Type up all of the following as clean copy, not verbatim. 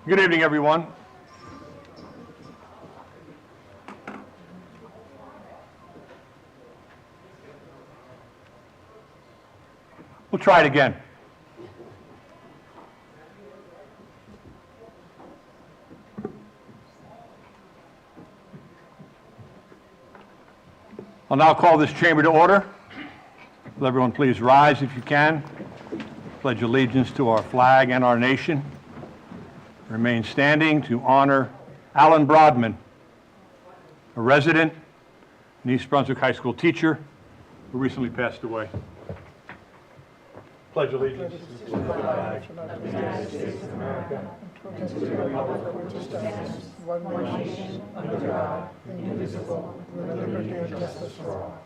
Good evening, everyone. We'll try it again. I'll now call this chamber to order. Will everyone please rise if you can. Pledge allegiance to our flag and our nation. Remain standing to honor Alan Brodman, a resident and East Brunswick High School teacher who recently passed away. Pledge allegiance to the flag of the United States of America and to the republic for which it stands, one nation, under God, indivisible, with liberty and justice for all.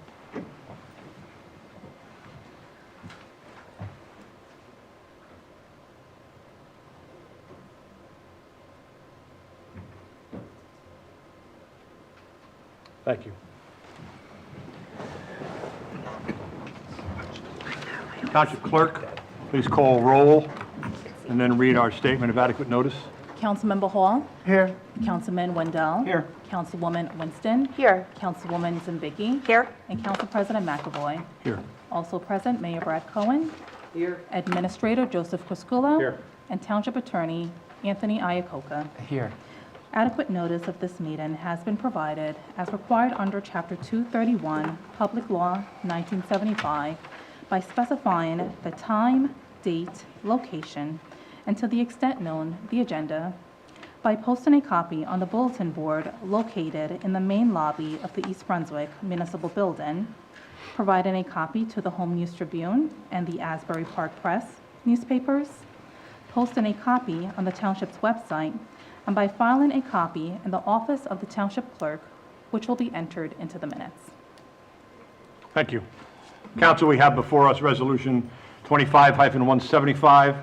Thank you. Township Clerk, please call roll and then read our statement of adequate notice. Councilmember Hall. Here. Councilman Wendell. Here. Councilwoman Winston. Here. Councilwoman Zimbicki. Here. And Council President McAvoy. Here. Also present, Mayor Brad Cohen. Here. Administrator Joseph Criscuolo. Here. And Township Attorney Anthony Iacoca. Here. Adequate notice of this meeting has been provided as required under Chapter 231, Public Law 1975, by specifying the time, date, location, and to the extent known, the agenda, by posting a copy on the bulletin board located in the main lobby of the East Brunswick Municipal Building, providing a copy to the Home News Tribune and the Asbury Park Press newspapers, posting a copy on the Township's website, and by filing a copy in the office of the Township Clerk, which will be entered into the minutes. Thank you. Council, we have before us Resolution 25-175,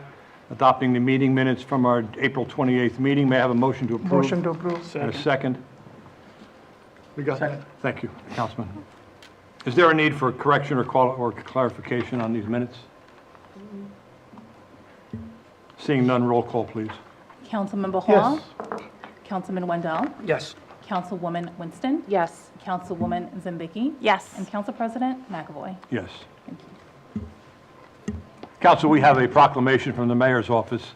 adopting the meeting minutes from our April 28th meeting. May I have a motion to approve? Motion to approve. And a second? We got that? Thank you, Councilman. Is there a need for correction or clarification on these minutes? Seeing none, roll call, please. Councilmember Hall. Yes. Councilman Wendell. Yes. Councilwoman Winston. Yes. Councilwoman Zimbicki. Yes. And Council President McAvoy. Yes. Thank you. Council, we have a proclamation from the Mayor's office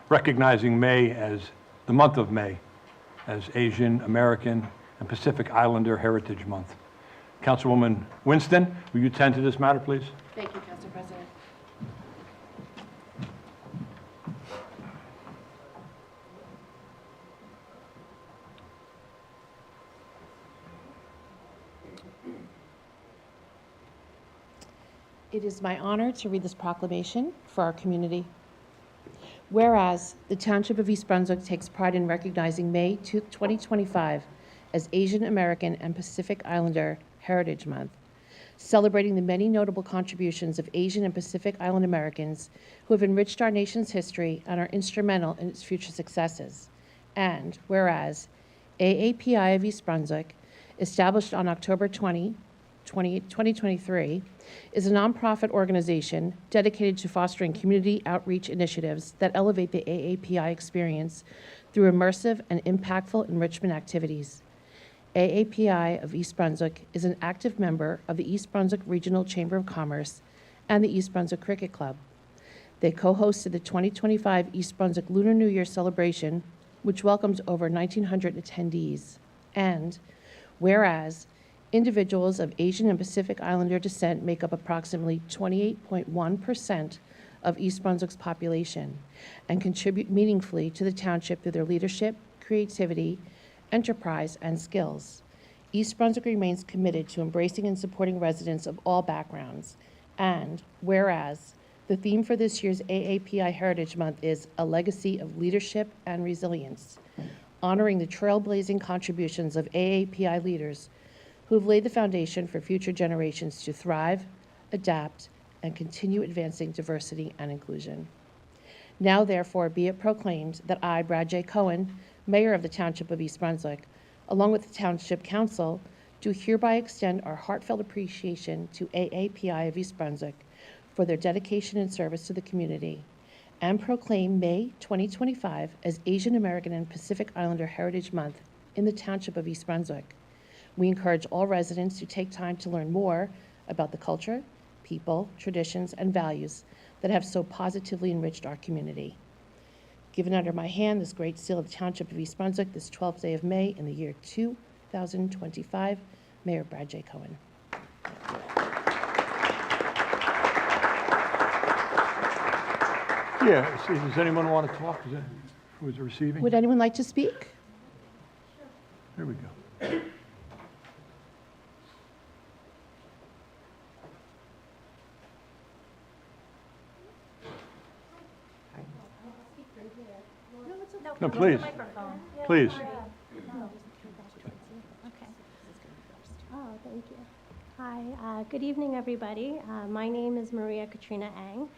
recognizing May as the month of May as Asian American and Pacific Islander Heritage Month. Councilwoman Winston, will you tend to this matter, please? Thank you, Council President. It is my honor to read this proclamation for our community. Whereas the Township of East Brunswick takes pride in recognizing May 2025 as Asian American and Pacific Islander Heritage Month, celebrating the many notable contributions of Asian and Pacific Island Americans who have enriched our nation's history and are instrumental in its future successes. And whereas AAPI of East Brunswick, established on October 2023, is a nonprofit organization dedicated to fostering community outreach initiatives that elevate the AAPI experience through immersive and impactful enrichment activities. AAPI of East Brunswick is an active member of the East Brunswick Regional Chamber of Commerce and the East Brunswick Cricket Club. They co-hosted the 2025 East Brunswick Lunar New Year celebration, which welcomed over 1,900 attendees. And whereas individuals of Asian and Pacific Islander descent make up approximately 28.1% of East Brunswick's population and contribute meaningfully to the township through their leadership, creativity, enterprise, and skills. East Brunswick remains committed to embracing and supporting residents of all backgrounds. And whereas the theme for this year's AAPI Heritage Month is A Legacy of Leadership and Resilience, honoring the trailblazing contributions of AAPI leaders who have laid the foundation for future generations to thrive, adapt, and continue advancing diversity and inclusion. Now, therefore, be it proclaimed that I, Brad J. Cohen, Mayor of the Township of East Brunswick, along with the Township Council, do hereby extend our heartfelt appreciation to AAPI of East Brunswick for their dedication and service to the community, and proclaim May 2025 as Asian American and Pacific Islander Heritage Month in the Township of East Brunswick. We encourage all residents to take time to learn more about the culture, people, traditions, and values that have so positively enriched our community. Given under my hand this great seal of the Township of East Brunswick this 12th day of May in the year 2025, Mayor Brad J. Cohen. Yeah, does anyone want to talk? Who's receiving? Would anyone like to speak? There we go. No, please. Please. Okay. Oh, thank you. Hi, good evening, everybody. My name is Maria Katrina Ang.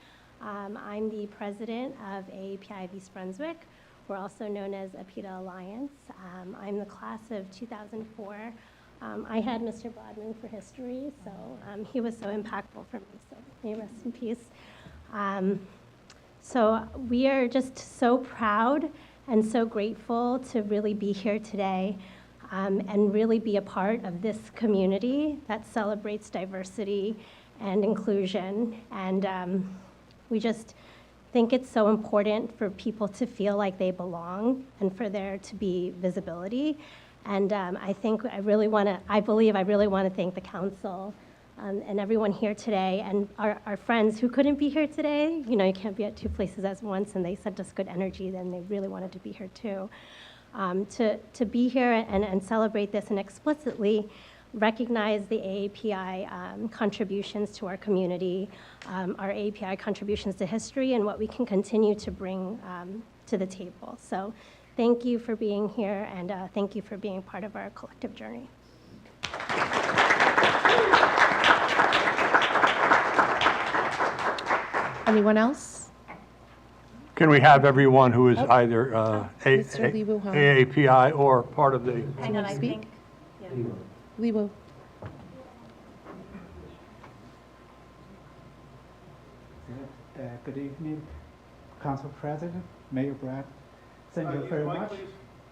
I'm the president of AAPI of East Brunswick. We're also known as APITA Alliance. I'm the class of 2004. I had Mr. Bodman for history, so he was so impactful for me, so may he rest in peace. So we are just so proud and so grateful to really be here today and really be a part of this community that celebrates diversity and inclusion. And we just think it's so important for people to feel like they belong and for there to be visibility. And I believe I really want to thank the council and everyone here today, and our friends who couldn't be here today. You know, you can't be at two places at once, and they sent us good energy, then they really wanted to be here too. To be here and celebrate this and explicitly recognize the AAPI contributions to our community, our AAPI contributions to history, and what we can continue to bring to the table. So thank you for being here, and thank you for being part of our collective journey. Anyone else? Can we have everyone who is either Mr. Lee Woo-hong. AAPI or part of the... Hang on, I speak. Lee Woo. Good evening, Council President, Mayor Brad. Thank you very much.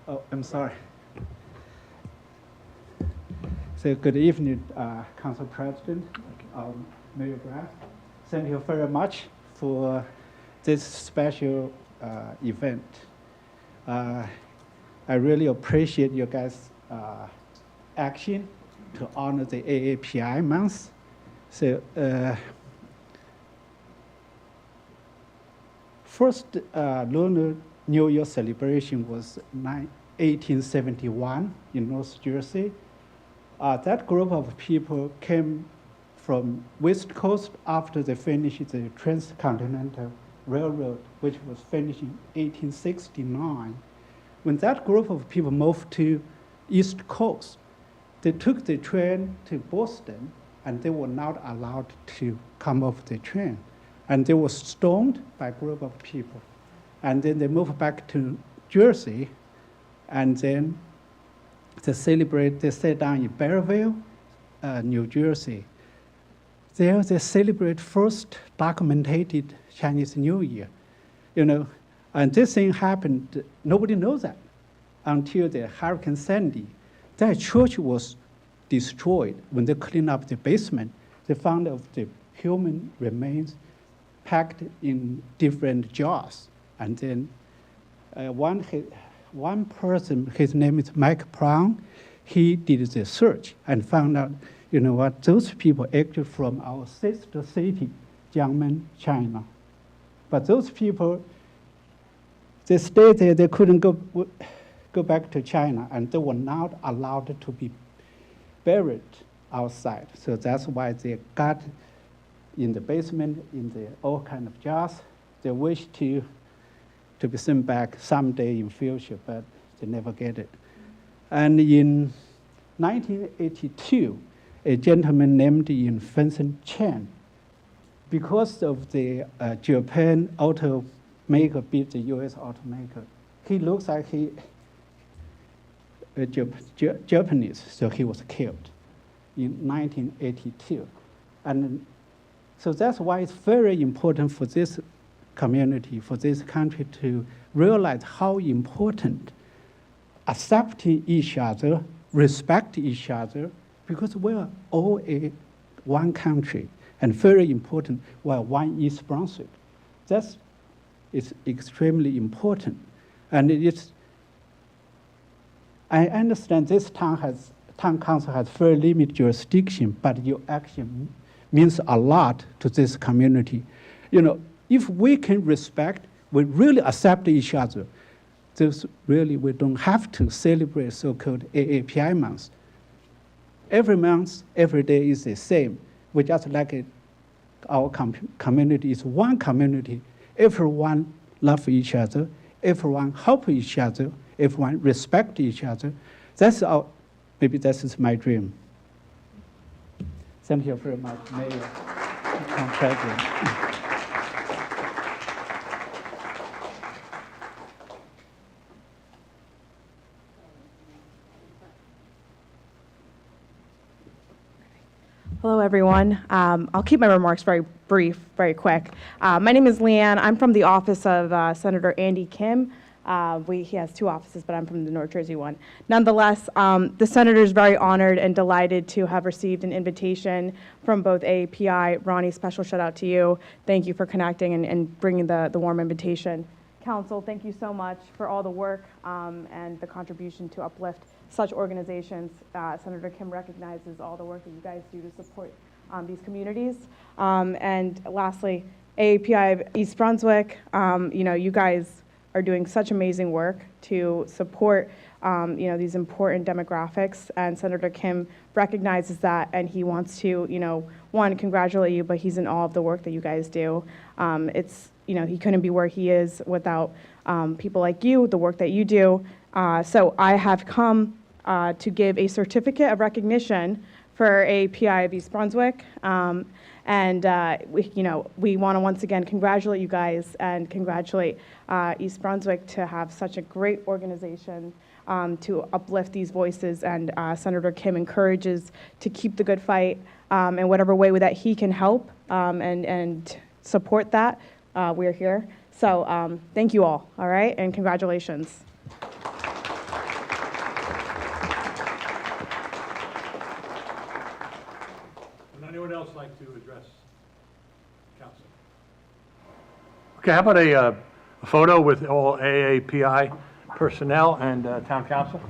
Oh, I'm sorry. So good evening, Council President, Mayor Brad. Thank you very much for this special event. I really appreciate your guys' action to honor the AAPI month. So first Lunar New Year celebration was 1871 in North Jersey. That group of people came from West Coast after they finished the Transcontinental Railroad, which was finished in 1869. When that group of people moved to East Coast, they took the train to Boston, and they were not allowed to come off the train. And they were stoned by a group of people. And then they moved back to Jersey, and then they sat down in Belleville, New Jersey. There they celebrate first documented Chinese New Year, you know, and this thing happened, nobody knows that until the Hurricane Sandy. That church was destroyed. When they cleaned up the basement, they found of the human remains packed in different jars. And then one person, his name is Mike Brown, he did the search and found out, you know what, those people actually from our sister city, Jiangmen, China. But those people, they stayed there, they couldn't go back to China, and they were not allowed to be buried outside. So that's why they got in the basement, in the all kind of jars. They wish to be sent back someday in future, but they never get it. And in 1982, a gentleman named Vincent Chen, because of the Japan automaker beat the U.S. automaker, he looks like he Japanese, so he was killed in 1982. And so that's why it's very important for this community, for this country to realize how important accepting each other, respect each other, because we are all one country, and very important, we are one East Brunswick. That's extremely important. And I understand this town council has very limited jurisdiction, but your action means a lot to this community. You know, if we can respect, we really accept each other, this really, we don't have to celebrate so-called AAPI month. Every month, every day is the same. We just like it, our community is one community. Everyone love each other. Everyone help each other. Everyone respect each other. Maybe that is my dream. Thank you very much, Mayor and President. Hello, everyone. I'll keep my remarks very brief, very quick. My name is Leanne. I'm from the office of Senator Andy Kim. He has two offices, but I'm from the North Jersey one. Nonetheless, the senator is very honored and delighted to have received an invitation from both AAPI. Ronnie, special shout out to you. Thank you for connecting and bringing the warm invitation. Council, thank you so much for all the work and the contribution to uplift such organizations. Senator Kim recognizes all the work that you guys do to support these communities. And lastly, AAPI of East Brunswick, you guys are doing such amazing work to support these important demographics, and Senator Kim recognizes that, and he wants to, one, congratulate you, but he's in awe of the work that you guys do. He couldn't be where he is without people like you, the work that you do. So I have come to give a certificate of recognition for AAPI of East Brunswick. We want to once again congratulate you guys and congratulate East Brunswick to have such a great organization to uplift these voices. And Senator Kim encourages to keep the good fight in whatever way that he can help and support that. We're here. So thank you all right, and congratulations. Would anyone else like to address council? Okay, how about a photo with all AAPI personnel and town council?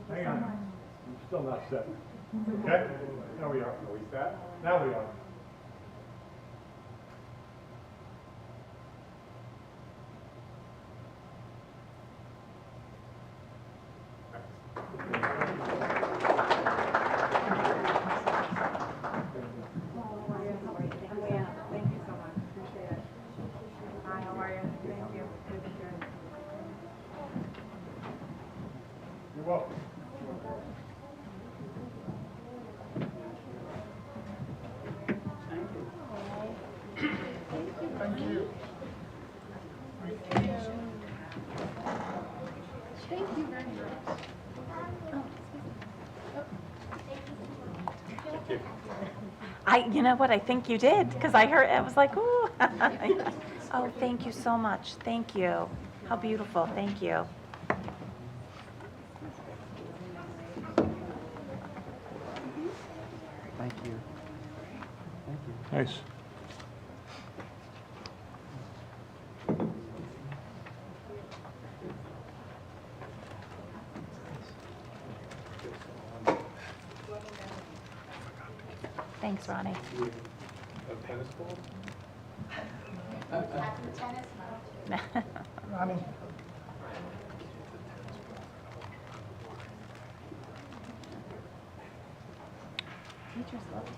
Hang on. I'm still not set. Okay? Now we are. Are we set? Now we are. You're welcome. You know what, I think you did, because I heard, I was like, ooh. Oh, thank you so much. Thank you. How beautiful. Thank you. Thank you. Thank you. Nice. Thanks, Ronnie.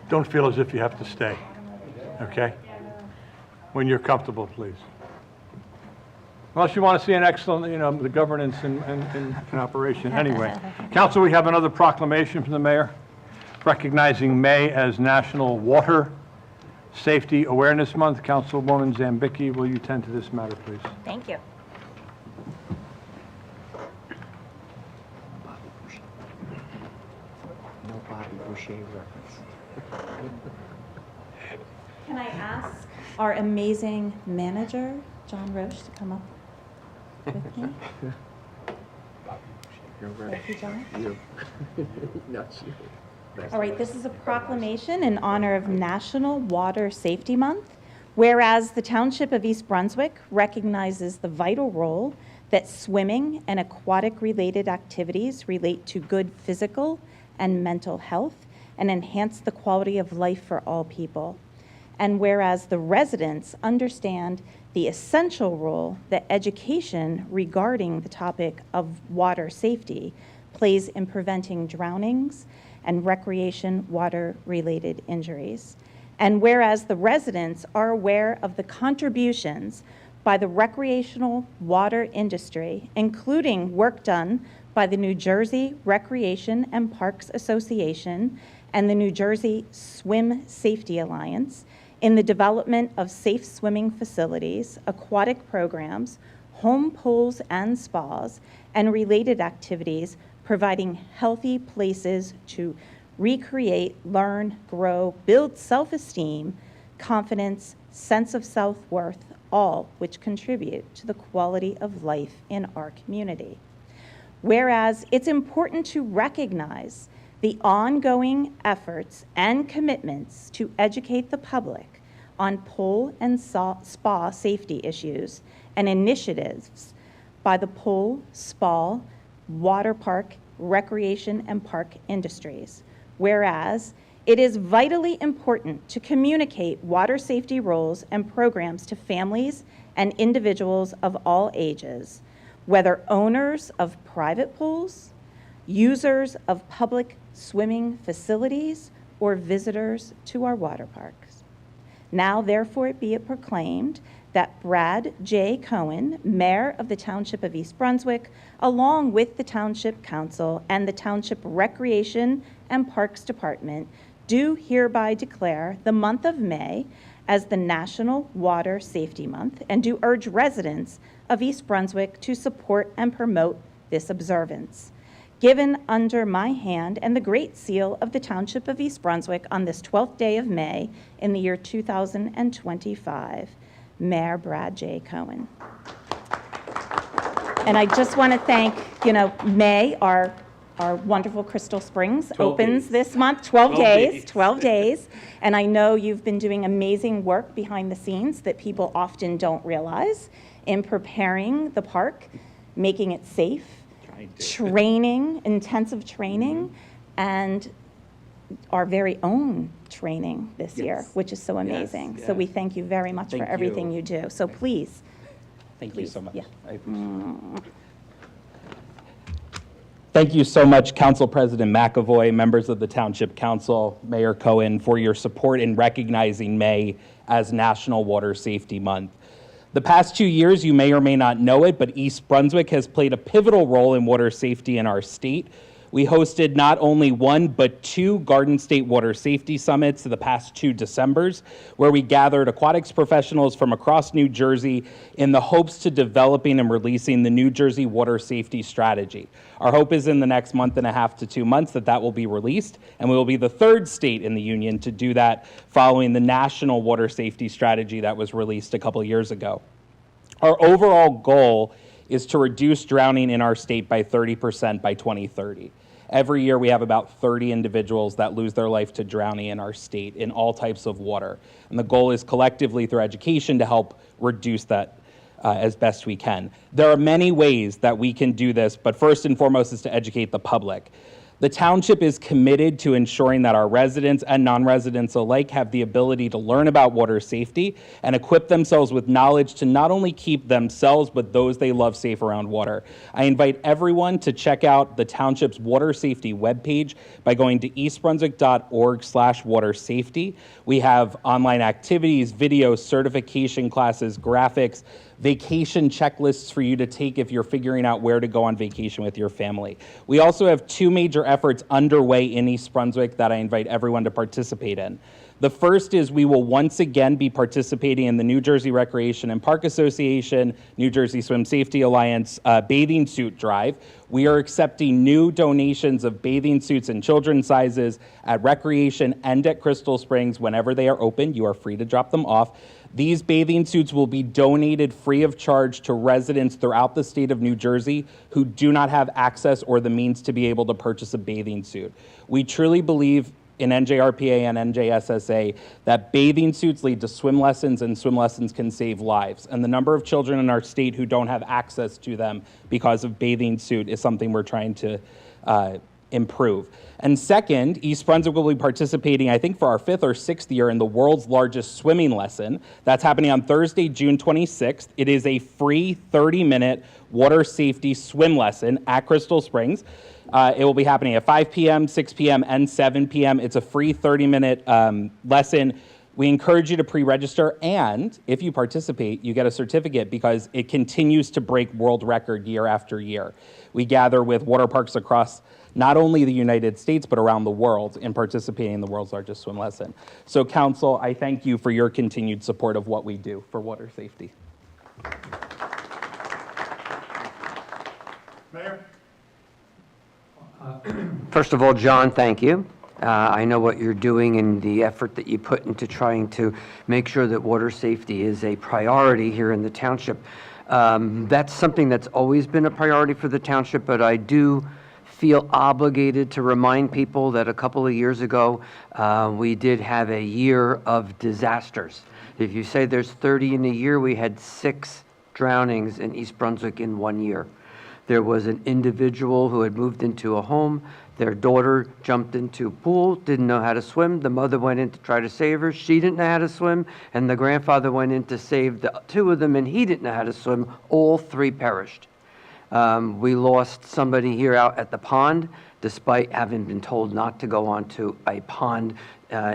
Don't feel as if you have to stay, okay? When you're comfortable, please. Unless you want to see an excellent, the governance in operation. Anyway, Council, we have another proclamation from the mayor recognizing May as National Water Safety Awareness Month. Councilwoman Zambicki, will you tend to this matter, please? Thank you. No Bobby Boucher reference. Can I ask our amazing manager, John Roche, to come up with me? Thank you, John. You. Not you. All right, this is a proclamation in honor of National Water Safety Month. Whereas the Township of East Brunswick recognizes the vital role that swimming and aquatic-related activities relate to good physical and mental health and enhance the quality of life for all people. And whereas the residents understand the essential role that education regarding the topic of water safety plays in preventing drownings and recreation water-related injuries. And whereas the residents are aware of the contributions by the recreational water industry, including work done by the New Jersey Recreation and Parks Association and the New Jersey Swim Safety Alliance in the development of safe swimming facilities, aquatic programs, home pools and spas, and related activities, providing healthy places to recreate, learn, grow, build self-esteem, confidence, sense of self-worth, all which contribute to the quality of life in our community. Whereas it's important to recognize the ongoing efforts and commitments to educate the public on pool and spa safety issues and initiatives by the pool, spa, water park, recreation, and park industries. Whereas it is vitally important to communicate water safety roles and programs to families and individuals of all ages, whether owners of private pools, users of public swimming facilities, or visitors to our water parks. Now, therefore, be it proclaimed that Brad J. Cohen, Mayor of the Township of East Brunswick, along with the Township Council and the Township Recreation and Parks Department, do hereby declare the month of May as the National Water Safety Month and do urge residents of East Brunswick to support and promote this observance. Given under my hand and the Great Seal of the Township of East Brunswick on this 12th day of May in the year 2025, Mayor Brad J. Cohen. And I just want to thank, May, our wonderful Crystal Springs opens this month, 12 days. And I know you've been doing amazing work behind the scenes that people often don't realize in preparing the park, making it safe, training, intensive training, and our very own training this year, which is so amazing. So we thank you very much for everything you do. So please. Thank you so much. Yeah. I appreciate it. Thank you so much, Council President McAvoy, members of the Township Council, Mayor Cohen, for your support in recognizing May as National Water Safety Month. The past 2 years, you may or may not know it, but East Brunswick has played a pivotal role in water safety in our state. We hosted not only one, but two Garden State Water Safety Summits the past 2 Decembers, where we gathered aquatics professionals from across New Jersey in the hopes to developing and releasing the New Jersey Water Safety Strategy. Our hope is in the next month and a half to 2 months that will be released, and we will be the third state in the union to do that following the National Water Safety Strategy that was released a couple years ago. Our overall goal is to reduce drowning in our state by 30% by 2030. Every year we have about 30 individuals that lose their life to drowning in our state in all types of water. And the goal is collectively through education to help reduce that as best we can. There are many ways that we can do this, but first and foremost is to educate the public. The township is committed to ensuring that our residents and non-residents alike have the ability to learn about water safety and equip themselves with knowledge to not only keep themselves, but those they love safe around water. I invite everyone to check out the township's water safety webpage by going to eastbrunswick.org/watersafety. We have online activities, videos, certification classes, graphics, vacation checklists for you to take if you're figuring out where to go on vacation with your family. We also have 2 major efforts underway in East Brunswick that I invite everyone to participate in. The first is we will once again be participating in the New Jersey Recreation and Park Association, New Jersey Swim Safety Alliance bathing suit drive. We are accepting new donations of bathing suits in children's sizes at Recreation and at Crystal Springs whenever they are open. You are free to drop them off. These bathing suits will be donated free of charge to residents throughout the state of New Jersey who do not have access or the means to be able to purchase a bathing suit. We truly believe in NJRPA and NJSSA that bathing suits lead to swim lessons and swim lessons can save lives. And the number of children in our state who don't have access to them because of bathing suit is something we're trying to improve. And second, East Brunswick will be participating, I think, for our 5th or 6th year in the world's largest swimming lesson. That's happening on Thursday, June 26th. It is a free 30-minute water safety swim lesson at Crystal Springs. It will be happening at 5 p.m., 6 p.m., and 7 p.m. It's a free 30-minute lesson. We encourage you to pre-register, and if you participate, you get a certificate because it continues to break world record year after year. We gather with water parks across not only the United States, but around the world in participating in the world's largest swim lesson. So, Council, I thank you for your continued support of what we do for water safety. Mayor? First of all, John, thank you. I know what you're doing and the effort that you put into trying to make sure that water safety is a priority here in the township. That's something that's always been a priority for the township, but I do feel obligated to remind people that a couple of years ago, we did have a year of disasters. If you say there's 30 in a year, we had 6 drownings in East Brunswick in 1 year. There was an individual who had moved into a home. Their daughter jumped into a pool, didn't know how to swim. The mother went in to try to save her. She didn't know how to swim. And the grandfather went in to save the 2 of them, and he didn't know how to swim. All 3 perished. We lost somebody here out at the pond, despite having been told not to go onto a pond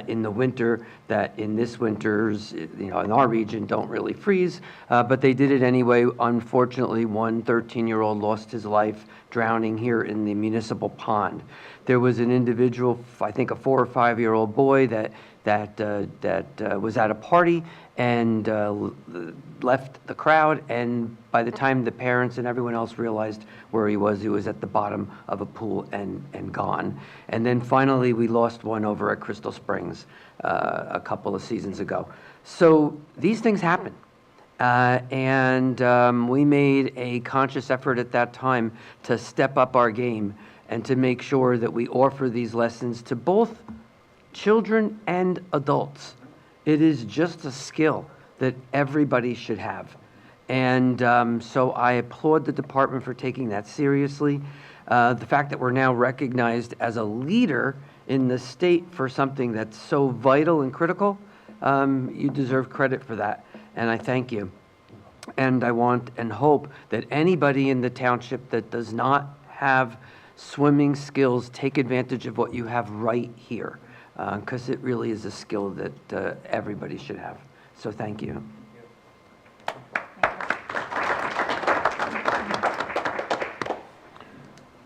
in the winter, that in this winter's, in our region don't really freeze, but they did it anyway. Unfortunately, one 13-year-old lost his life drowning here in the municipal pond. There was an individual, I think a 4 or 5-year-old boy that was at a party and left the crowd, and by the time the parents and everyone else realized where he was at the bottom of a pool and gone. And then finally we lost one over at Crystal Springs a couple of seasons ago. So these things happen. And we made a conscious effort at that time to step up our game and to make sure that we offer these lessons to both children and adults. It is just a skill that everybody should have. And so I applaud the department for taking that seriously. The fact that we're now recognized as a leader in the state for something that's so vital and critical, you deserve credit for that. And I thank you. And I want and hope that anybody in the township that does not have swimming skills take advantage of what you have right here, because it really is a skill that everybody should have. So thank you.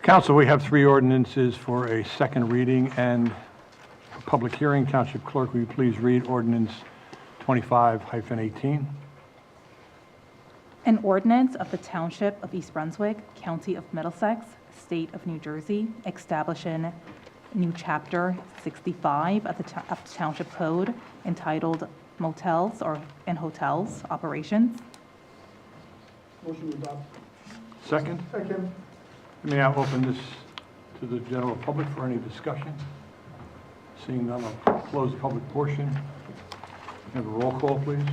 Council, we have 3 ordinances for a second reading and a public hearing. Township Clerk, will you please read ordinance 25-18? An ordinance of the Township of East Brunswick, County of Middlesex, State of New Jersey, establishing new Chapter 65 of the Township Code entitled Motels and Hotels Operations. Motion to adopt. Second? Second. Let me now open this to the general public for any discussion. Seeing none, I'll close the public portion. Have a roll call, please.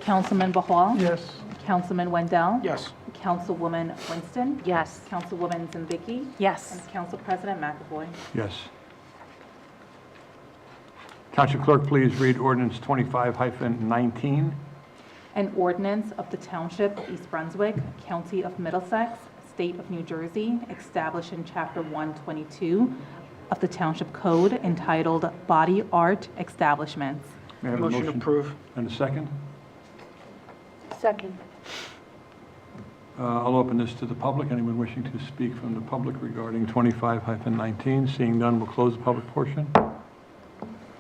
Councilman Bahal? Yes. Councilman Wendell? Yes. Councilwoman Winston? Yes. Councilwoman Zambicki? Yes. And Council President McAvoy. Yes. Township Clerk, please read ordinance 25-19. An ordinance of the Township of East Brunswick, County of Middlesex, State of New Jersey, established in Chapter 122 of the Township Code entitled Body Art Establishments. May I have a Motion approved. And a second? Second. I'll open this to the public. Anyone wishing to speak from the public regarding 25-19? Seeing none, we'll close the public portion.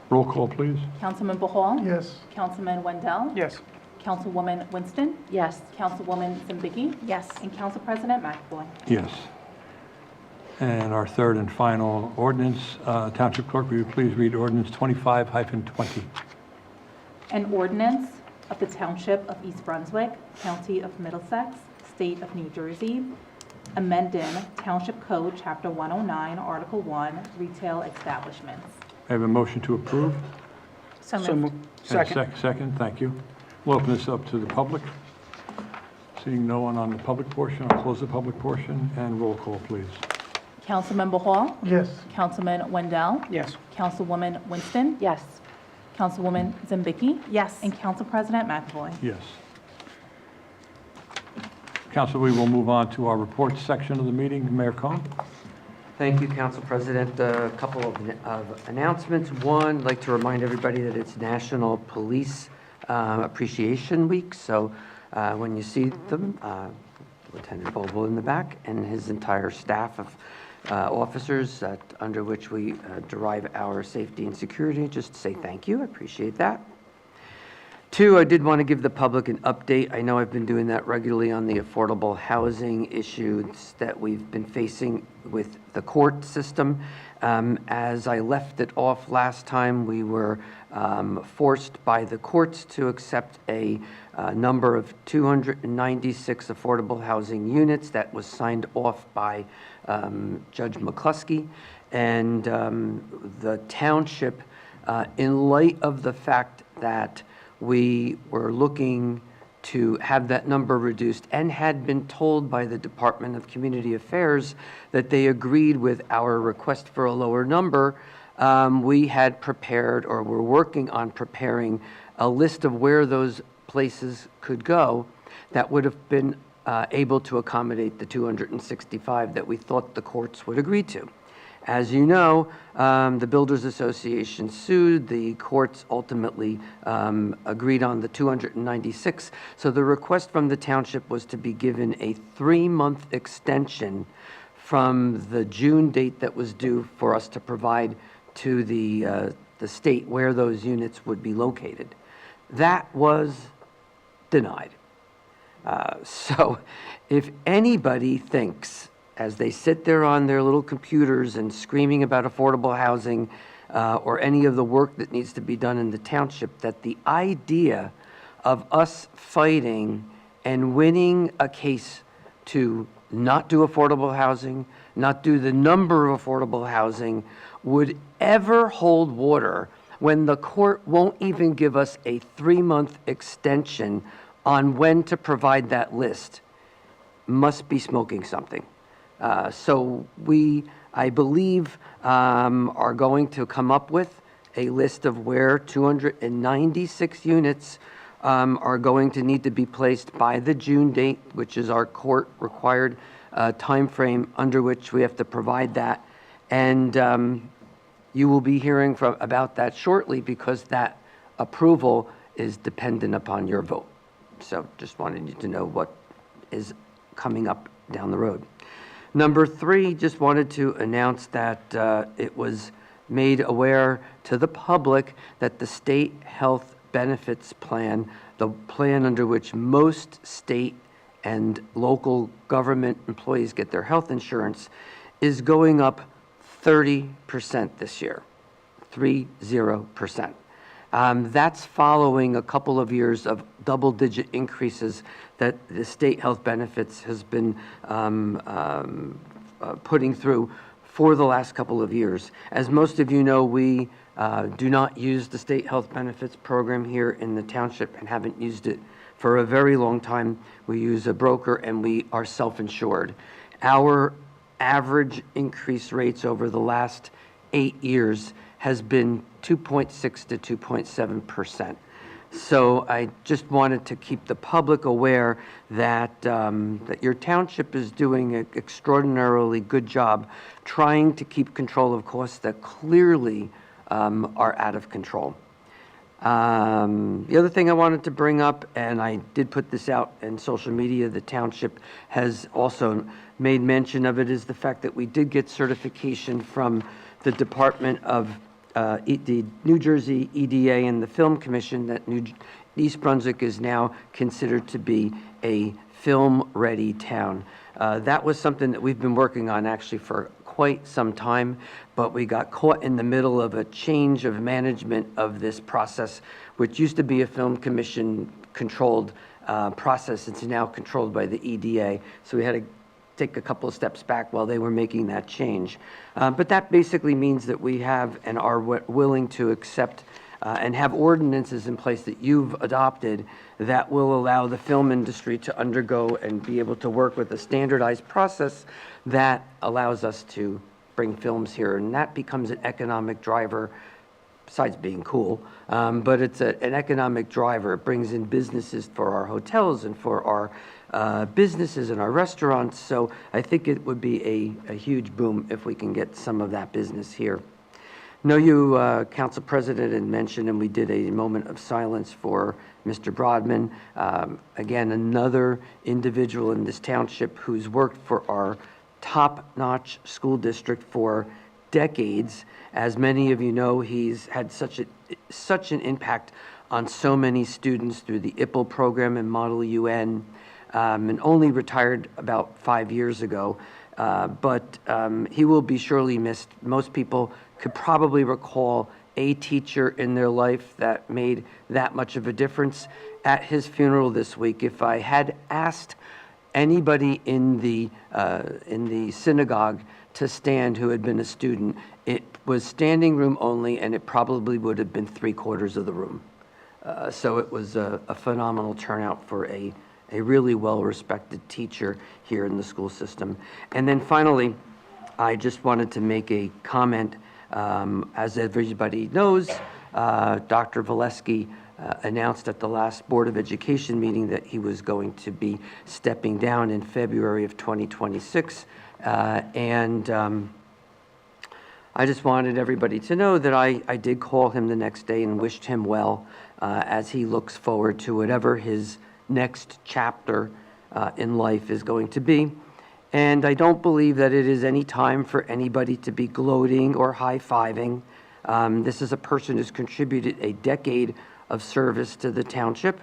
Roll call, please. Councilman Bajal? Yes. Councilman Wendell? Yes. Councilwoman Winston? Yes. Councilwoman Zambicki? Yes. And Council President McAvoy. Yes. And our third and final ordinance, Township Clerk, will you please read ordinance 25-20? An ordinance of the Township of East Brunswick, County of Middlesex, State of New Jersey, amending Township Code, Chapter 109, Article 1, Retail Establishments. I have a motion to approve. So So moved. moved. And a Second. Second, thank you. We'll open this up to the public. Seeing no one on the public portion, I'll close the public portion, and roll call, please. Councilman Bajal? Yes. Councilman Wendell? Yes. Councilwoman Winston? Yes. Councilwoman Zambicki? Yes. And Council President McAvoy. Yes. Council, we will move on to our reports section of the meeting. Mayor Cohen? Thank you, Council President. A couple of announcements. One, I'd like to remind everybody that it's National Police Appreciation Week. So when you see them, Lieutenant Boble in the back and his entire staff of officers under which we derive our safety and security, just say thank you. I appreciate that. Two, I did want to give the public an update. I know I've been doing that regularly on the affordable housing issues that we've been facing with the court system. As I left it off last time, we were forced by the courts to accept a number of 296 affordable housing units that was signed off by Judge McCluskey. And the township, in light of the fact that we were looking to have that number reduced and had been told by the Department of Community Affairs that they agreed with our request for a lower number, we had prepared or were working on preparing a list of where those places could go that would have been able to accommodate the 265 that we thought the courts would agree to. As you know, the Builders Association sued. The courts ultimately agreed on the 296. So the request from the township was to be given a 3-month extension from the June date that was due for us to provide to the state where those units would be located. That was denied. So if anybody thinks, as they sit there on their little computers and screaming about affordable housing or any of the work that needs to be done in the township, that the idea of us fighting and winning a case to not do affordable housing, not do the number of affordable housing, would ever hold water when the court won't even give us a 3-month extension on when to provide that list, must be smoking something. So we, I believe, are going to come up with a list of where 296 units are going to need to be placed by the June date, which is our court-required timeframe under which we have to provide that. And you will be hearing about that shortly because that approval is dependent upon your vote. So just wanted you to know what is coming up down the road. Number 3, just wanted to announce that it was made aware to the public that the state health benefits plan, the plan under which most state and local government employees get their health insurance, is going up 30% this year, 30%. That's following a couple of years of double-digit increases that the state health benefits has been putting through for the last couple of years. As most of you know, we do not use the state health benefits program here in the township and haven't used it For a very long time, we use a broker and we are self-insured. Our average increase rates over the last 8 years has been 2.6 to 2.7%. So I just wanted to keep the public aware that, that your township is doing an extraordinarily good job trying to keep control of costs that clearly are out of control. The other thing I wanted to bring up, and I did put this out in social media, the township has also made mention of it, is the fact that we did get certification from the Department of the New Jersey EDA and the Film Commission that East Brunswick is now considered to be a film-ready town. That was something that we've been working on actually for quite some time, but we got caught in the middle of a change of management of this process, which used to be a film commission controlled process. It's now controlled by the EDA. So we had to take a couple of steps back while they were making that change. But that basically means that we have and are willing to accept and have ordinances in place that you've adopted that will allow the film industry to undergo and be able to work with a standardized process that allows us to bring films here. And that becomes an economic driver, besides being cool, but it's an economic driver. It brings in businesses for our hotels and for our businesses and our restaurants. So I think it would be a huge boom if we can get some of that business here. No, you, Council President, had mentioned, and we did a moment of silence for Mr. Broadman. Again, another individual in this township who's worked for our top-notch school district for decades. As many of you know, he's had such an impact on so many students through the IPPL program and Model UN, and only retired about 5 years ago. But he will be surely missed. Most people could probably recall a teacher in their life that made that much of a difference. At his funeral this week, if I had asked anybody in the synagogue to stand who had been a student, it was standing room only, and it probably would have been 3/4 of the room. So it was a phenomenal turnout for a really well-respected teacher here in the school system. And then finally, I just wanted to make a comment. As everybody knows, Dr. Valesky announced at the last Board of Education meeting that he was going to be stepping down in February of 2026. I just wanted everybody to know that I did call him the next day and wished him well as he looks forward to whatever his next chapter in life is going to be. And I don't believe that it is any time for anybody to be gloating or high-fiving. This is a person who's contributed a decade of service to the township.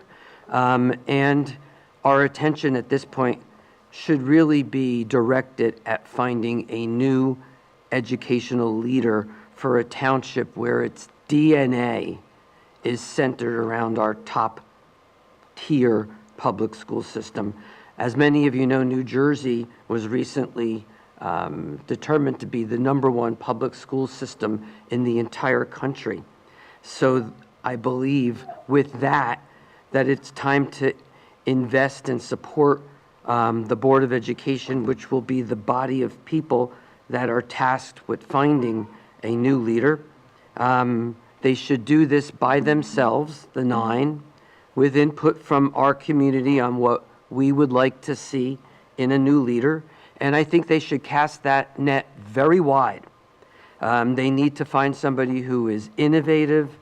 And our attention at this point should really be directed at finding a new educational leader for a township where its DNA is centered around our top-tier public school system. As many of you know, New Jersey was recently determined to be the #1 public school system in the entire country. So I believe with that it's time to invest and support the Board of Education, which will be the body of people that are tasked with finding a new leader. They should do this by themselves, the 9, with input from our community on what we would like to see in a new leader. And I think they should cast that net very wide. They need to find somebody who is innovative,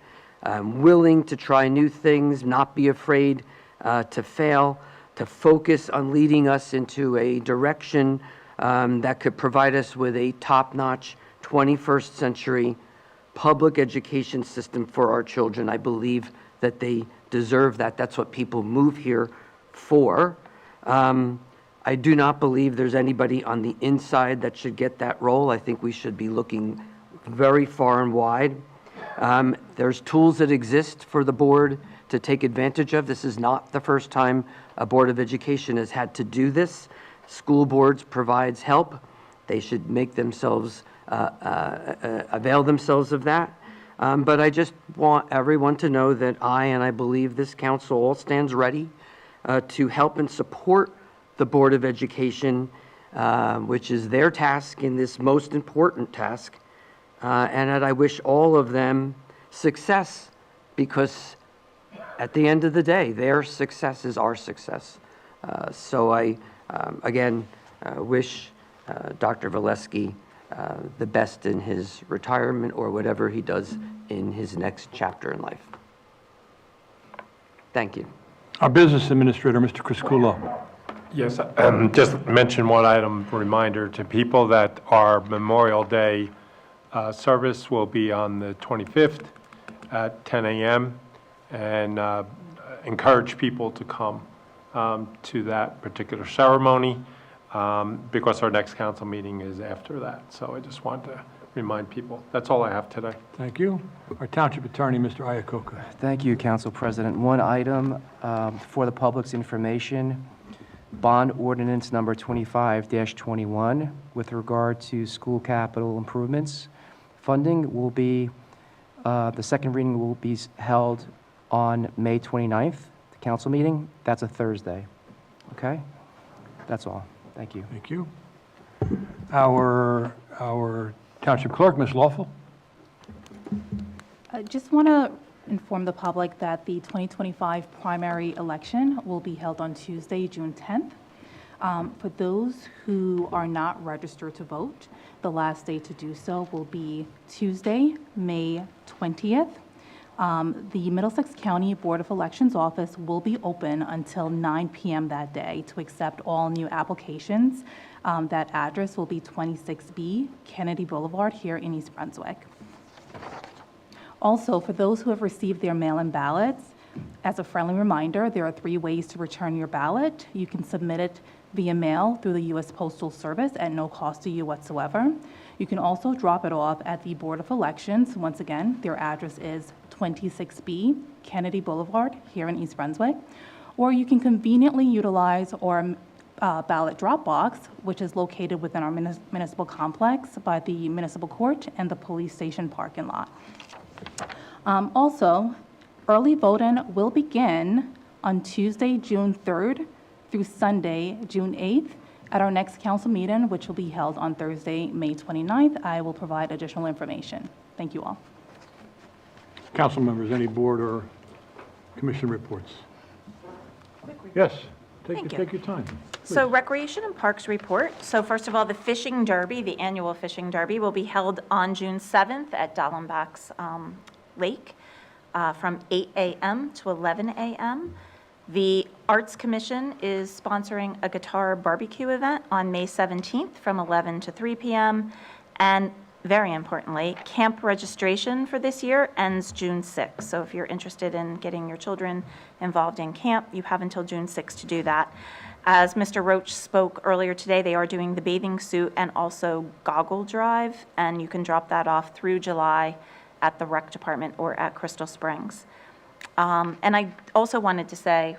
willing to try new things, not be afraid to fail, to focus on leading us into a direction that could provide us with a top-notch 21st century public education system for our children. I believe that they deserve that. That's what people move here for. I do not believe there's anybody on the inside that should get that role. I think we should be looking very far and wide. There's tools that exist for the board to take advantage of. This is not the first time a Board of Education has had to do this. School boards provides help. They should make themselves, avail themselves of that. But I just want everyone to know that I believe this council all stands ready to help and support the Board of Education, which is their task in this most important task, and that I wish all of them success, because at the end of the day, their success is our success. So I, again, wish Dr. Valesky the best in his retirement or whatever he does in his next chapter in life. Thank you. Our Business Administrator, Mr. Criscuolo. Yes, just mention one item, reminder to people that our Memorial Day service will be on the 25th at 10 a.m. and encourage people to come to that particular ceremony because our next council meeting is after that. So I just wanted to remind people. That's all I have today. Thank you. Our Township Attorney, Mr. Iacocca. Thank you, Council President. One item for the public's information, bond ordinance number 25-21 with regard to school capital improvements. Funding will be, the second reading will be held on May 29th, the council meeting. That's a Thursday. Okay? That's all. Thank you. Thank you. Our Township Clerk, Ms. Lawful. I just want to inform the public that the 2025 primary election will be held on Tuesday, June 10th. For those who are not registered to vote, the last day to do so will be Tuesday, May 20th. The Middlesex County Board of Elections office will be open until 9 p.m. that day to accept all new applications. That address will be 26B Kennedy Boulevard here in East Brunswick. Also, for those who have received their mail-in ballots, as a friendly reminder, there are 3 ways to return your ballot. You can submit it via mail through the U.S. Postal Service at no cost to you whatsoever. You can also drop it off at the Board of Elections. Once again, their address is 26B Kennedy Boulevard here in East Brunswick. Or you can conveniently utilize our ballot drop box, which is located within our municipal complex by the municipal court and the police station parking lot. Also, early voting will begin on Tuesday, June 3rd through Sunday, June 8th at our next council meeting, which will be held on Thursday, May 29th. I will provide additional information. Thank you all. Council members, any board or commission reports? Yes, Thank you. take your time. So Recreation and Parks report. So first of all, the Fishing Derby, the annual Fishing Derby, will be held on June 7th at Dallenbach's Lake from 8 a.m. to 11 a.m. The Arts Commission is sponsoring a guitar barbecue event on May 17th from 11 to 3 p.m. And very importantly, camp registration for this year ends June 6th. So if you're interested in getting your children involved in camp, you have until June 6th to do that. As Mr. Roach spoke earlier today, they are doing the bathing suit and also goggle drive, and you can drop that off through July at the rec department or at Crystal Springs. And I also wanted to say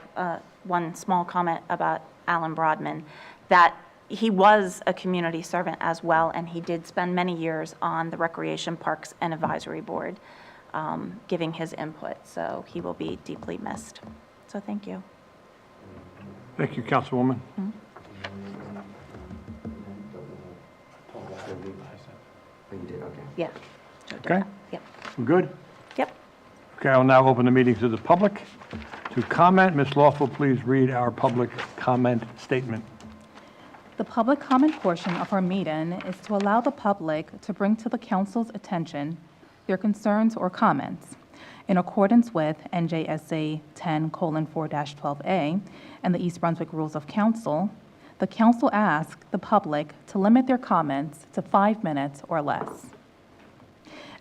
one small comment about Alan Broadman, that he was a community servant as well, and he did spend many years on the Recreation, Parks, and Advisory Board, giving his input. So he will be deeply missed. So thank you. Thank you, Councilwoman. Yeah. Okay, Yep. we're good? Yep. Okay, I will now open the meeting to the public. To comment, Ms. Lawful, please read our public comment statement. The public comment portion of our meeting is to allow the public to bring to the council's attention their concerns or comments. In accordance with NJSA 10:4-12A and the East Brunswick Rules of Council, the council asks the public to limit their comments to 5 minutes or less.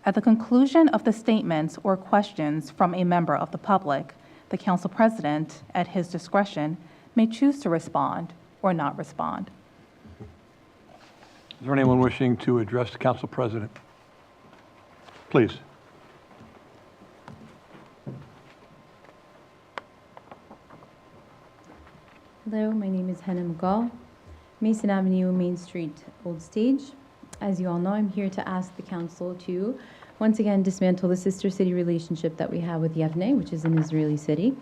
At the conclusion of the statements or questions from a member of the public, the council president, at his discretion, may choose to respond or not respond. Is there anyone wishing to address the council president? Please. Hello, my name is Hannah McGall, Mason Avenue, Main Street, Old Stage. As you all know, I'm here to ask the council to once again dismantle the sister city relationship that we have with Yevne, which is an Israeli city.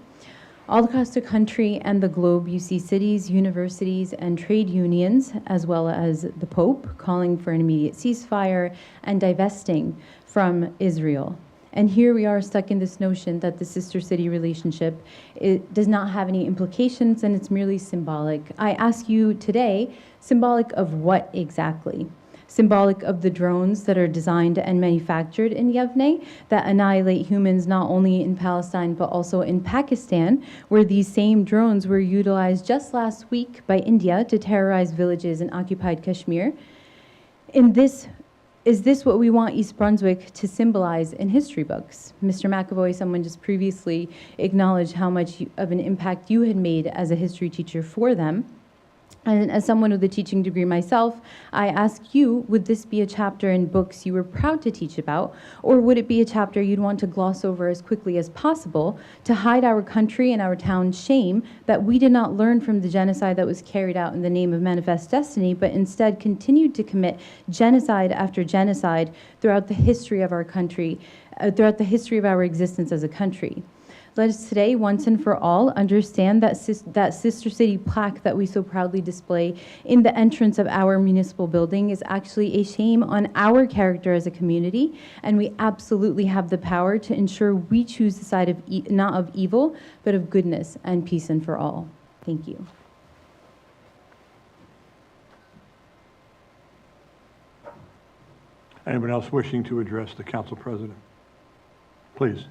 All across the country and the globe, you see cities, universities, and trade unions, as well as the Pope, calling for an immediate ceasefire and divesting from Israel. And here we are stuck in this notion that the sister-city relationship, it does not have any implications and it's merely symbolic. I ask you today, symbolic of what exactly? Symbolic of the drones that are designed and manufactured in Yavne that annihilate humans not only in Palestine but also in Pakistan, where these same drones were utilized just last week by India to terrorize villages in occupied Kashmir. Is this what we want East Brunswick to symbolize in history books? Mr. McAvoy, someone just previously acknowledged how much of an impact you had made as a history teacher for them. And as someone with a teaching degree myself, I ask you, would this be a chapter in books you were proud to teach about, or would it be a chapter you'd want to gloss over as quickly as possible to hide our country and our town's shame that we did not learn from the genocide that was carried out in the name of Manifest Destiny, but instead continued to commit genocide after genocide throughout the history of our country, throughout the history of our existence as a country? Let us today, once and for all, understand that that Sister City plaque that we so proudly display in the entrance of our municipal building is actually a shame on our character as a community, and we absolutely have the power to ensure we choose the side of not of evil, but of goodness and peace and for all. Thank you. Anyone else wishing to address the council president? Please.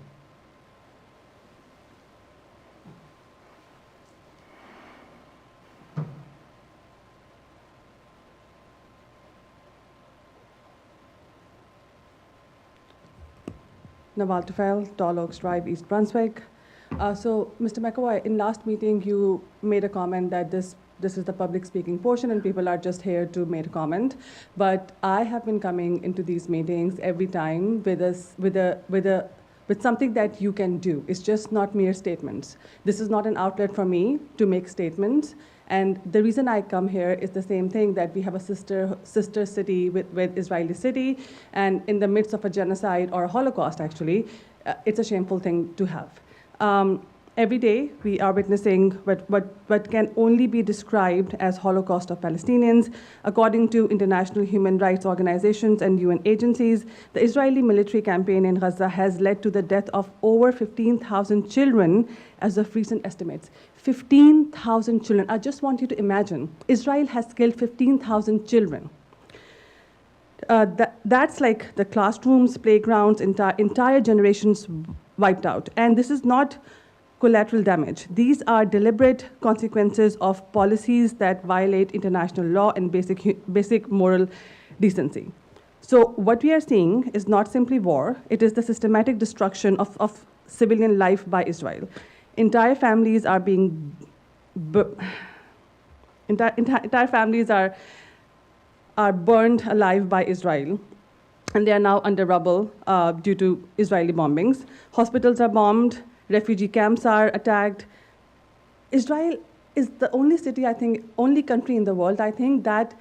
Nawal Tufel, Tall Oaks Drive, East Brunswick. So, Mr. McAvoy, in last meeting, you made a comment that this is the public speaking portion and people are just here to make a comment. But I have been coming into these meetings every time with something that you can do. It's just not mere statements. This is not an outlet for me to make statements. And the reason I come here is the same thing, that we have a sister city with Israeli city, and in the midst of a genocide or a Holocaust, actually, it's a shameful thing to have. Every day, we are witnessing what can only be described as Holocaust of Palestinians. According to international human rights organizations and UN agencies, the Israeli military campaign in Gaza has led to the death of over 15,000 children, as of recent estimates. 15,000 children. I just want you to imagine, Israel has killed 15,000 children. That's like the classrooms, playgrounds, entire generations wiped out. And this is not collateral damage. These are deliberate consequences of policies that violate international law and basic moral decency. So what we are seeing is not simply war, it is the systematic destruction of civilian life by Israel. Entire families are being, entire families are burned alive by Israel, and they are now under rubble due to Israeli bombings. Hospitals are bombed, refugee camps are attacked. Israel is the only city, I think, only country in the world, I think, that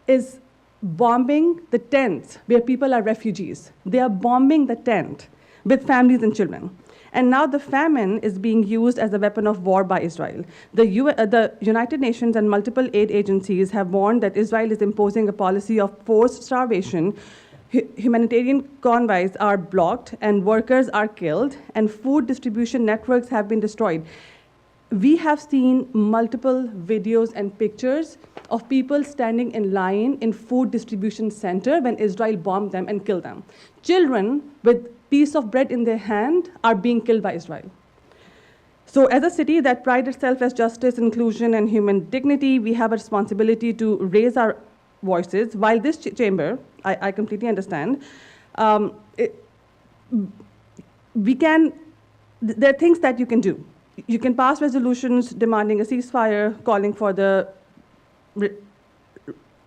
is bombing the tents where people are refugees. They are bombing the tent with families and children. And now the famine is being used as a weapon of war by Israel. The United Nations and multiple aid agencies have warned that Israel is imposing a policy of forced starvation. Humanitarian convoys are blocked and workers are killed, and food distribution networks have been destroyed. We have seen multiple videos and pictures of people standing in line in food distribution center when Israel bombed them and killed them. Children with piece of bread in their hand are being killed by Israel. So as a city that prides itself as justice, inclusion, and human dignity, we have a responsibility to raise our voices. While this chamber, I completely understand, there are things that you can do. You can pass resolutions demanding a ceasefire, calling for the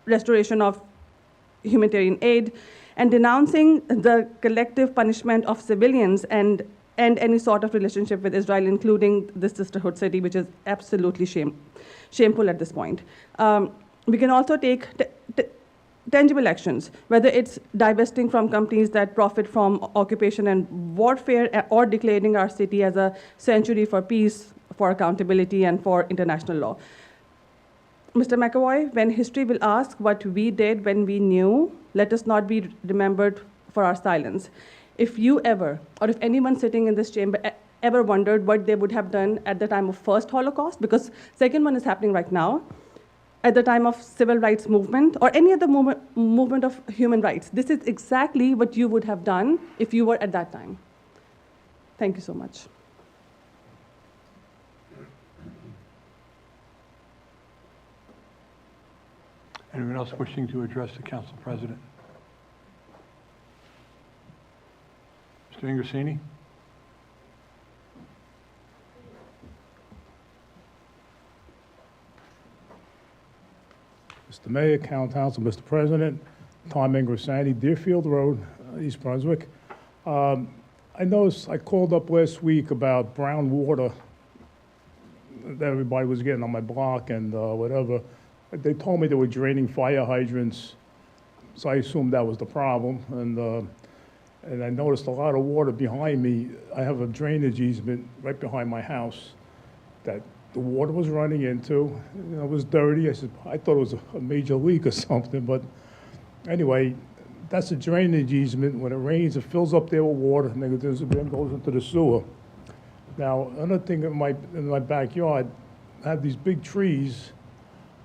restoration of humanitarian aid, and denouncing the collective punishment of civilians and any sort of relationship with Israel, including the sisterhood city, which is absolutely shameful at this point. We can also take tangible actions, whether it's divesting from companies that profit from occupation and warfare, or declaring our city as a sanctuary for peace, for accountability, and for international law. Mr. McAvoy, when history will ask what we did when we knew, let us not be remembered for our silence. If you ever, or if anyone sitting in this chamber ever wondered what they would have done at the time of first Holocaust, because second one is happening right now, at the time of civil rights movement, or any other movement of human rights, this is exactly what you would have done if you were at that time. Thank you so much. Anyone else wishing to address the council president? Mr. Ingrasini? Mr. Mayor, Council, Mr. President, Tom Ingrasani, Deerfield Road, East Brunswick. I noticed, I called up last week about brown water that everybody was getting on my block and whatever. They told me they were draining fire hydrants, so I assumed that was the problem. And I noticed a lot of water behind me. I have a drainage easement right behind my house that the water was running into. You know, it was dirty. I thought it was a major leak or something, but anyway, that's a drainage easement. When it rains, it fills up there with water, and then it goes into the sewer. Now, another thing in my backyard, I have these big trees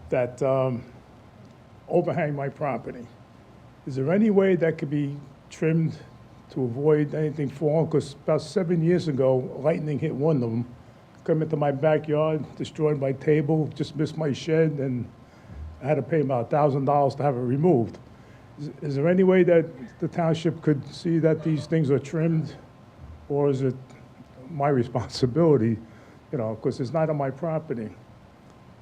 that overhang my property. Is there any way that could be trimmed to avoid anything falling? Because about 7 years ago, lightning hit one of them, come into my backyard, destroyed my table, just missed my shed, and I had to pay about $1,000 to have it removed. Is there any way that the township could see that these things are trimmed, or is it my responsibility, you know, because it's not on my property?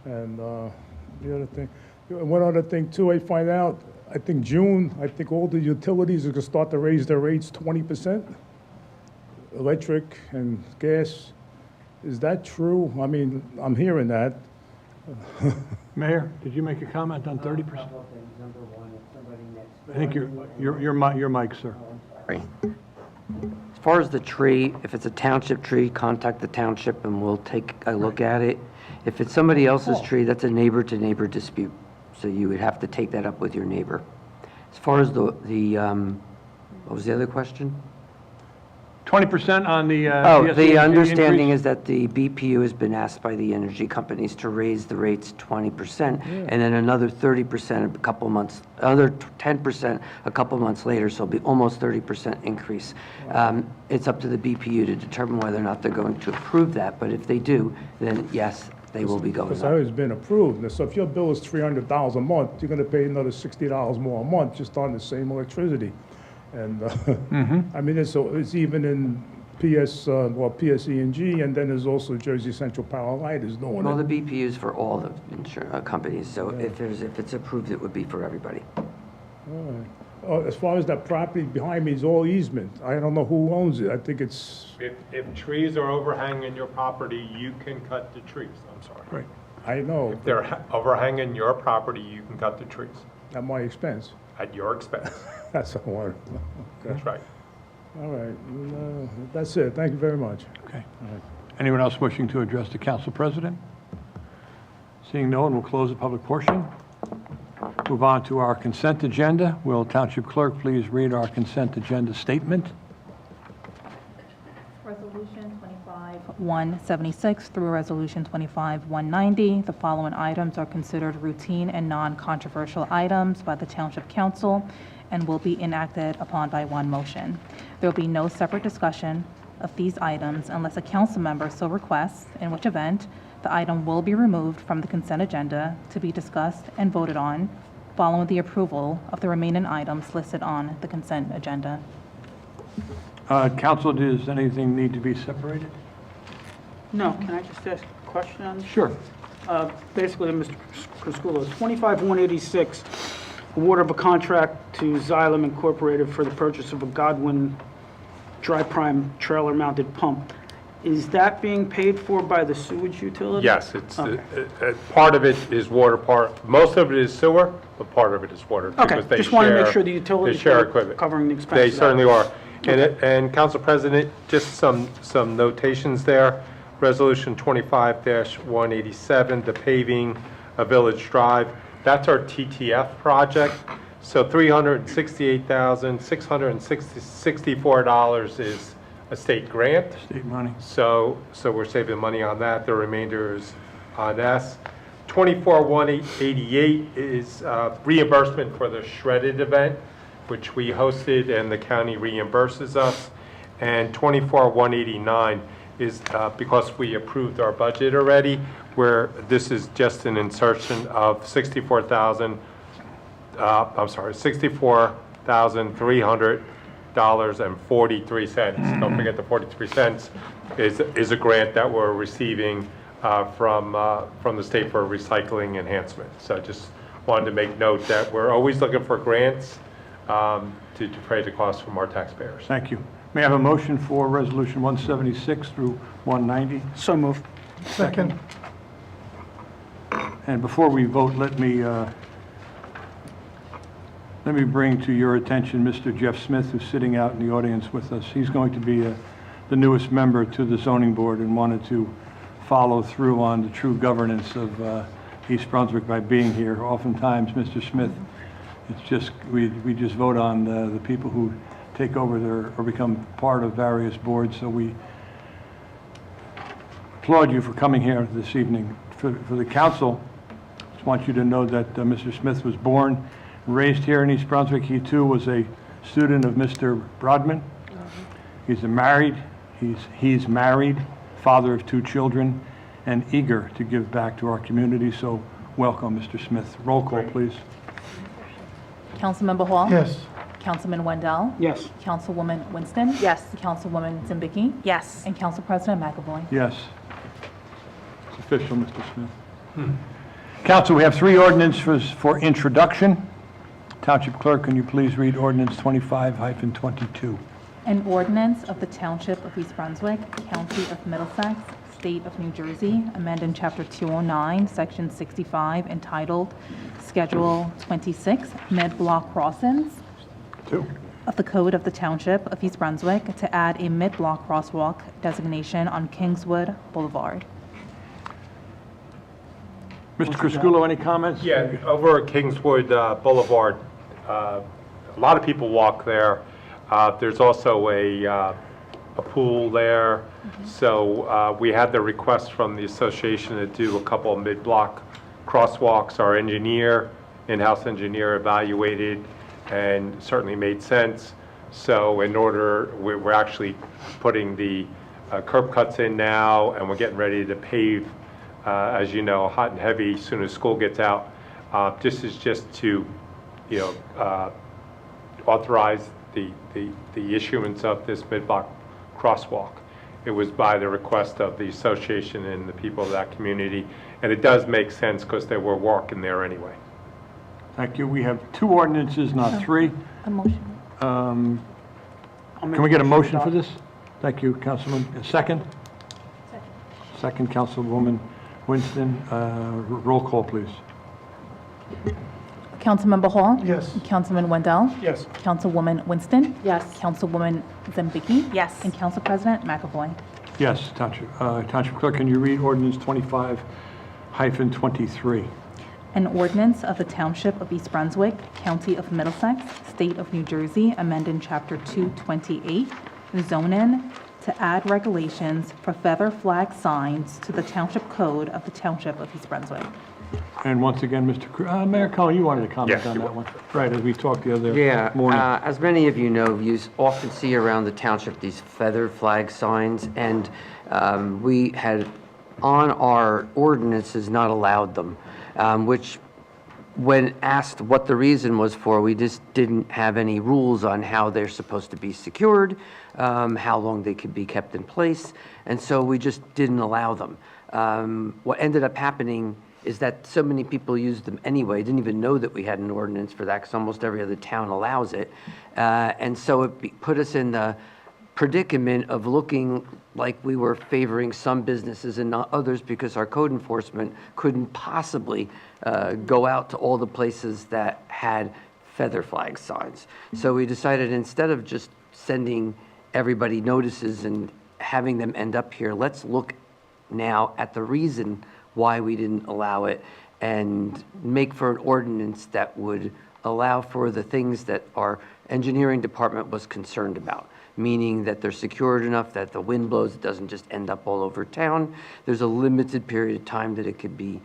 And the other thing, one other thing too, I find out, I think June, I think all the utilities are gonna start to raise their rates 20%, electric and gas. Is that true? I mean, I'm hearing that. Mayor, did you make a comment on 30%? Couple of things. Number one, if somebody next I think your mic, sir. Sorry. As far as the tree, if it's a township tree, contact the township and we'll take a look at it. If it's somebody else's tree, that's a neighbor-to-neighbor dispute. So you would have to take that up with your neighbor. As far as the what was the other question? 20% on the The understanding increase? is that the BPU has been asked by the energy companies to raise the rates 20%, and then another 30% a couple months, another 10% a couple months later, so it'll be almost 30% increase. It's up to the BPU to determine whether or not they're going to approve that, but if they do, then yes, they will be going Because up. that has been approved. So if your bill is $300 a month, you're gonna pay another $60 more a month just on the same electricity. And, I mean, it's even in PSE&G, and then there's also Jersey Central Power Light is doing Well, the it. BPU is for all the insurance companies, so if it's approved, it would be for everybody. All right. As far as that property behind me is all easement. I don't know who owns it. I think it's, If trees are overhanging your property, you can cut the trees, I'm sorry. Right. I know, If they're overhanging your property, you can cut the trees at my expense. at your expense. That's all I want. That's right. All right, that's it. Thank you very much. Okay. Anyone else wishing to address the council president? Seeing no one, we'll close the public portion. Move on to our consent agenda. Will Township Clerk please read our consent agenda statement? Resolution 25-176 through Resolution 25-190. The following items are considered routine and non-controversial items by the Township Council and will be enacted upon by one motion. There will be no separate discussion of these items unless a council member so requests, in which event the item will be removed from the consent agenda to be discussed and voted on following the approval of the remaining items listed on the consent agenda. Council, does anything need to be separated? No, can I just ask a question on this? Sure. Basically, Mr. Kraskulo, 25-186, award of a contract to Xylem Incorporated for the purchase of a Godwin dry prime trailer mounted pump. Is that being paid for by the sewage utility? Yes, it's, Okay. part of it is water, most of it is sewer, but part of it is water. Okay, because they just wanted to make share- sure the utilities they share were equipment. covering the They expenses. certainly are. And Council President, just some notations there. Resolution 25-187, the paving of Village Drive, that's our TTF project. So $368,664 is a state grant. State money. So we're saving money on that. The remainder is on us. 24-188 is reimbursement for the shredded event, which we hosted and the county reimburses us. And 24-189 is because we approved our budget already, where this is just an insertion of $64,300.43. Don't forget the 43 cents is a grant that we're receiving from the state for recycling enhancement. So just wanted to make note that we're always looking for grants to defray the cost from our taxpayers. Thank you. May I have a motion for Resolution 176 through 190? So moved. Second. And before we vote, let me bring to your attention Mr. Jeff Smith, who's sitting out in the audience with us. He's going to be the newest member to the zoning board and wanted to follow through on the true governance of East Brunswick by being here. Oftentimes, Mr. Smith, it's just, we just vote on the people who take over or become part of various boards. So we applaud you for coming here this evening. For the council, I just want you to know that Mr. Smith was born and raised here in East Brunswick. He too was a student of Mr. Brodman. He's married, father of 2 children, and eager to give back to our community. So welcome, Mr. Smith. Roll call, please. Councilmember Hall? Yes. Councilman Wendell? Yes. Councilwoman Winston? Yes. Councilwoman Zimbicki? Yes. And Council President McAvoy. Yes. It's official, Mr. Smith. Council, we have 3 ordinances for introduction. Township Clerk, can you please read ordinance 25-22? An ordinance of the Township of East Brunswick, County of Middlesex, State of New Jersey, amending Chapter 209, Section 65, entitled Schedule 26, Mid-Block Crossings 2. of the Code of the Township of East Brunswick to add a mid-block crosswalk designation on Kingswood Boulevard. Mr. Crisculo, any comments? Yeah, over at Kingswood Boulevard, a lot of people walk there. There's also a pool there. So we had the request from the association to do a couple of mid-block crosswalks. Our engineer, in-house engineer, evaluated and certainly made sense. So we're actually putting the curb cuts in now, and we're getting ready to pave, as you know, hot and heavy as soon as school gets out. This is just to, authorize the issuance of this mid-block crosswalk. It was by the request of the association and the people of that community, and it does make sense because they were walking there anyway. Thank you. We have 2 ordinances, not 3. A motion. Can we get a motion for this? Thank you, Councilman. A second? Second, Councilwoman Winston. Roll call, please. Councilmember Hall? Yes. Councilman Wendell? Yes. Councilwoman Winston? Yes. Councilwoman Zimbicki? Yes. And Council President McAvoy. Yes, Township Clerk, can you read ordinance 25-23? An ordinance of the Township of East Brunswick, County of Middlesex, State of New Jersey, amending Chapter 228, zoning to add regulations for feather flag signs to the Township Code of the Township of East Brunswick. And once again, Mayor Cohen, you wanted to comment Yes, on sure. that one? Right, as we talked the other Yeah, morning. as many of you know, you often see around the township these feather flag signs, and we had on our ordinances not allowed them, which when asked what the reason was for, we just didn't have any rules on how they're supposed to be secured, how long they could be kept in place, and so we just didn't allow them. What ended up happening is that so many people used them anyway, didn't even know that we had an ordinance for that because almost every other town allows it. And so it put us in the predicament of looking like we were favoring some businesses and not others because our code enforcement couldn't possibly go out to all the places that had feather flag signs. So we decided instead of just sending everybody notices and having them end up here, let's look now at the reason why we didn't allow it and make for an ordinance that would allow for the things that our engineering department was concerned about, meaning that they're secured enough that the wind blows, it doesn't just end up all over town. There's a limited period of time that it could be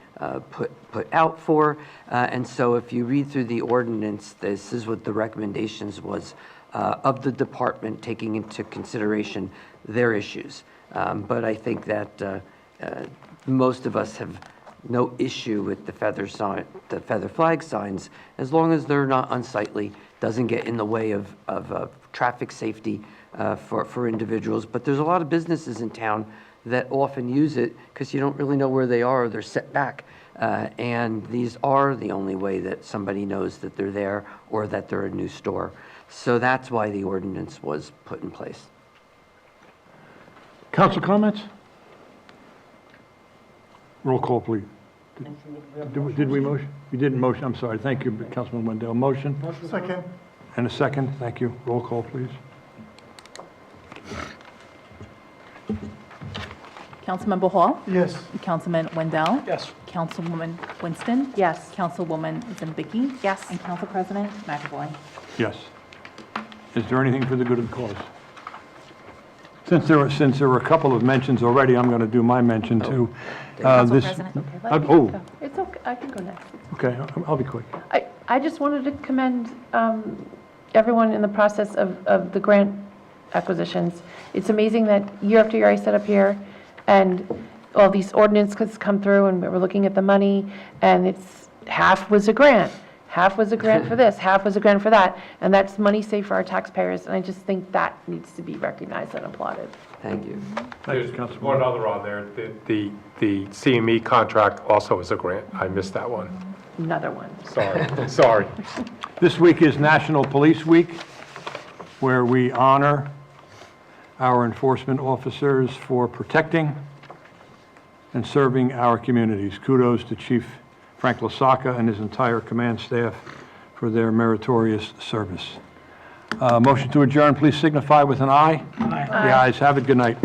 put out for. And so if you read through the ordinance, this is what the recommendations was of the department, taking into consideration their issues. But I think that most of us have no issue with the feather flag signs, as long as they're not unsightly, doesn't get in the way of traffic safety for individuals. But there's a lot of businesses in town that often use it because you don't really know where they are, or they're set back. And these are the only way that somebody knows that they're there or that they're a new store. So that's why the ordinance was put in place. Council comments? Roll call, please. Did we motion? You didn't motion, I'm sorry. Thank you, Councilman Wendell. Motion? Second. And a second, thank you. Roll call, please. Councilmember Hall? Yes. Councilman Wendell? Yes. Councilwoman Winston? Yes. Councilwoman Zambicki? Yes. And Council President McAvoy. Yes. Is there anything for the good of the cause? Since there were a couple of mentions already, I'm going to do my mention too. Council President. Oh, It's okay, I can go next. okay, I'll be quick. I just wanted to commend everyone in the process of the grant acquisitions. It's amazing that year after year I sit up here and all these ordinances come through and we're looking at the money and it's half was a grant. Half was a grant for this, half was a grant for that, and that's money saved for our taxpayers, and I just think that needs to be recognized and applauded. Thank you. There's one other on there. The CME contract also is a grant. I missed that one. Another one. Sorry. This week is National Police Week, where we honor our enforcement officers for protecting and serving our communities. Kudos to Chief Frank Lasaka and his entire command staff for their meritorious service. Motion to adjourn, please signify with an aye. Aye. The ayes have it. Good night.